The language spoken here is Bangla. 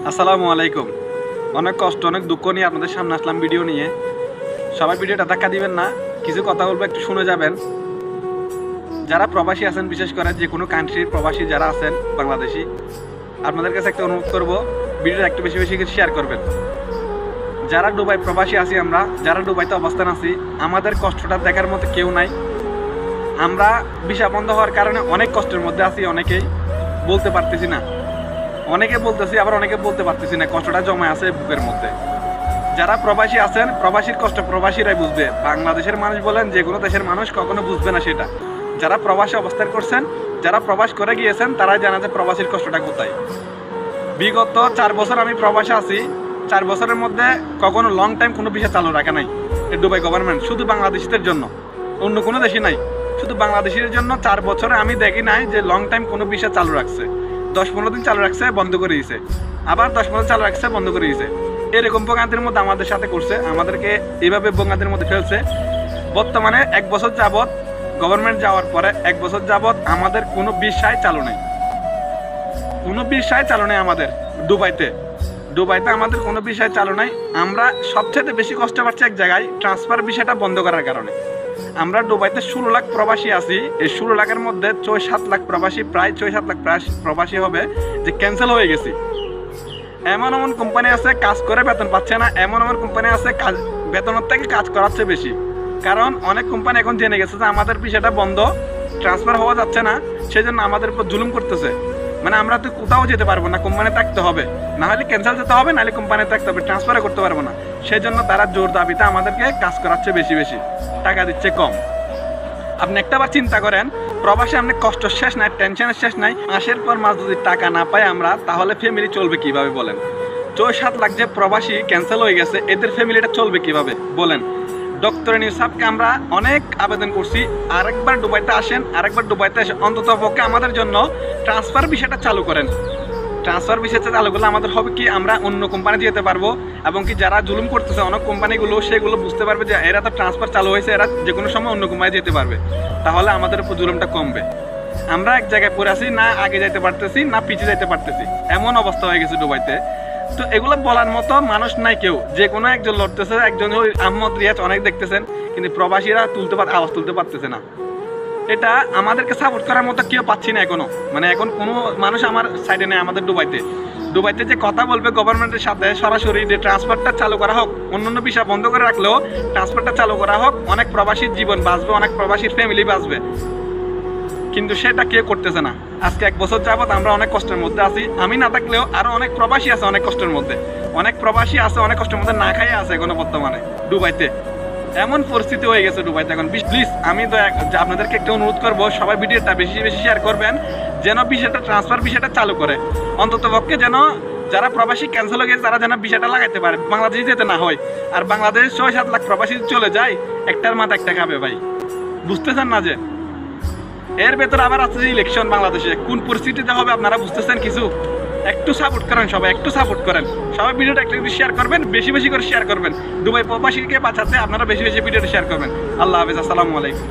আসসালামু আলাইকুম। অনেক কষ্ট অনেক দুঃখ নিয়ে আপনাদের সামনে আসলাম ভিডিও নিয়ে। সবাই ভিডিওটা ধাক্কা দিবেন না, কিছু কথা বলবো একটু শুনে যাবেন। যারা প্রবাসী আছেন, বিশেষ করে যে কোনো কান্ট্রির প্রবাসী যারা আছেন বাংলাদেশি, আপনাদের কাছে একটা অনুরোধ করবো, ভিডিওটা একটু বেশি বেশি শেয়ার করবেন। যারা দুবাই প্রবাসী আছি, আমরা যারা দুবাইতে অবস্থান আছি, আমাদের কষ্টটা দেখার মতো কেউ নাই। আমরা ভিসা বন্ধ হওয়ার কারণে অনেক কষ্টের মধ্যে আছি, অনেকেই বলতে পারতেছি না, অনেকে বলতেছি আবার অনেকে বলতে পারতেছি না, কষ্টটা জমা আছে বুকের মধ্যে। যারা প্রবাসী আছেন, প্রবাসীর কষ্ট প্রবাসীরাই বুঝবে। বাংলাদেশের মানুষ বলেন, যে কোনো দেশের মানুষ কখনো বুঝবে না সেটা। যারা প্রবাসী অবস্থান করছেন, যারা প্রবাস করে গিয়েছেন, তারাই জানা যে প্রবাসীর কষ্টটা কোথায়। বিগত 4 বছর আমি প্রবাসে আছি, 4 বছরের মধ্যে কখনো লং টাইম কোনো ভিসা চালু রাখা নাই দুবাই গভর্নমেন্ট, শুধু বাংলাদেশিদের জন্য, অন্য কোনো দেশই নাই, শুধু বাংলাদেশিদের জন্য 4 বছরে আমি দেখি নাই যে লং টাইম কোনো ভিসা চালু রাখছে। 10-15 দিন চালু রাখছে, বন্ধ করে দিয়েছে, আবার 10-15 চালু রাখছে, বন্ধ করে দিয়েছে। এরকম ভোগান্তির মধ্যে আমাদের সাথে করছে, আমাদেরকে এইভাবে ভোগান্তির মধ্যে ফেলছে। বর্তমানে 1 বছর যাবৎ গভর্নমেন্ট যাওয়ার পরে 1 বছর যাবৎ আমাদের কোনো ভিসাই চালু নেই, কোনো ভিসাই চালু নেই আমাদের দুবাইতে আমাদের কোনো ভিসাই চালু নাই। আমরা সবচেয়ে বেশি কষ্ট পাচ্ছি এক জায়গায়, ট্রান্সফার ভিসাটা বন্ধ করার কারণে। আমরা দুবাইতে 16 লাখ প্রবাসী আছি, এই 16 লাখের মধ্যে 6-7 লাখ প্রবাসী, প্রায় 6-7 লাখ প্রবাসী হবে যে ক্যান্সেল হয়ে গেছি। এমন কোম্পানি আছে কাজ করে বেতন পাচ্ছে না, এমন কোম্পানি আছে কাজ বেতনের থেকে কাজ করাচ্ছে বেশি। কারণ অনেক কোম্পানি এখন জেনে গেছে যে আমাদের ভিসাটা বন্ধ, ট্রান্সফার হওয়া যাচ্ছে না, সেই জন্য আমাদের উপর জুলুম করতেছে। মানে আমরা তো কোথাও যেতে পারবো না, কোম্পানি থাকতে হবে, না হলে ক্যান্সেল যেতে হবে, নাহলে কোম্পানি থাকতে হবে, ট্রান্সফার করতে পারবো না। সেই জন্য তারা জোর দাবিতে আমাদেরকে কাজ করাচ্ছে বেশি, টাকা দিচ্ছে কম। আপনি একটাবার চিন্তা করেন, প্রবাসে আপনি কষ্ট শেষ নাই, টেনশনের শেষ নাই, মাসের পর মাস যদি টাকা না পাই আমরা, তাহলে ফ্যামিলি চলবে কিভাবে বলেন? 6-7 লাখ যে প্রবাসী ক্যান্সেল হয়ে গেছে, এদের ফ্যামিলিটা চলবে কিভাবে বলেন? ডক্টর ইউসুফকে আমরা অনেক আবেদন করছি, আরেকবার দুবাইতে আসেন, আরেকবার দুবাইতে এসে অন্তত পক্ষে আমাদের জন্য ট্রান্সফার বিষয়টা চালু করেন। ট্রান্সফার বিষয়টা চালু করলে আমাদের হবে কি, আমরা অন্য কোম্পানি যেতে পারবো, এবং কি যারা জুলুম করতেছে অনেক কোম্পানিগুলো, সেগুলো বুঝতে পারবে যে এরা তো ট্রান্সফার চালু হয়েছে, এরা যে কোনো সময় অন্য কোম্পানি যেতে পারবে, তাহলে আমাদের উপর জুলুমটা কমবে। আমরা এক জায়গায় পড়ে আছি, না আগে যাইতে পারতেছি না পিছিয়ে যাইতে পারতেছি, এমন অবস্থা হয়ে গেছে দুবাইতে। তো এগুলো বলার মতো মানুষ নাই কেউ, যে কোনো একজন লড়তেছে, একজন আহমদ রিয়াজ অনেক দেখতেছেন, কিন্তু প্রবাসীরা আওয়াজ তুলতে পারতেছে না। এটা আমাদেরকে সাপোর্ট করার মতো কেউ পাচ্ছি না এখনো, মানে এখন কোনো মানুষ আমার সাইডে নেই। আমাদের দুবাইতে যে কথা বলবে গভর্নমেন্টের সাথে সরাসরি, যে ট্রান্সফারটা চালু করা হোক, অন্যান্য বিষয় বন্ধ করে রাখলেও ট্রান্সফারটা চালু করা হোক, অনেক প্রবাসীর জীবন বাঁচবে, অনেক প্রবাসীর ফ্যামিলি বাঁচবে, কিন্তু সেটা কেউ করতেছে না। আজকে 1 বছর যাবত আমরা অনেক কষ্টের মধ্যে আছি, আমি না থাকলেও আরো অনেক প্রবাসী আছে অনেক কষ্টের মধ্যে, অনেক প্রবাসী আছে অনেক কষ্টের মধ্যে, না খাইয়ে আছে এখনো বর্তমানে দুবাইতে। এমন পরিস্থিতি হয়ে গেছে দুবাইতে এখন। প্লিজ আমি তো আপনাদেরকে একটা অনুরোধ করবো, সবাই ভিডিওটা বেশি শেয়ার করবেন, যেন বিষয়টা ট্রান্সফার বিষয়টা চালু করে, অন্তত পক্ষে যেন যারা প্রবাসী ক্যান্সেল হয়ে গেছে তারা যেন বিষয়টা লাগাইতে পারে, বাংলাদেশে যেতে না হয়। আর বাংলাদেশ 6-7 লাখ প্রবাসী চলে যায়, একটার মাথা একটা খাবে ভাই, বুঝতেছেন না? যে এর ভেতরে আবার আছে ইলেকশন, বাংলাদেশে কোন পরিস্থিতিতে হবে আপনারা বুঝতেছেন কিছু? একটু সাপোর্ট করেন সবাই, একটু সাপোর্ট করেন সবাই, ভিডিওটা একটু শেয়ার করবেন, বেশি করে শেয়ার করবেন। দুবাই প্রবাসীকে বাঁচাতে আপনারা বেশি ভিডিওটা শেয়ার করবেন। আল্লাহ হাফেজ, আসসালামু আলাইকুম।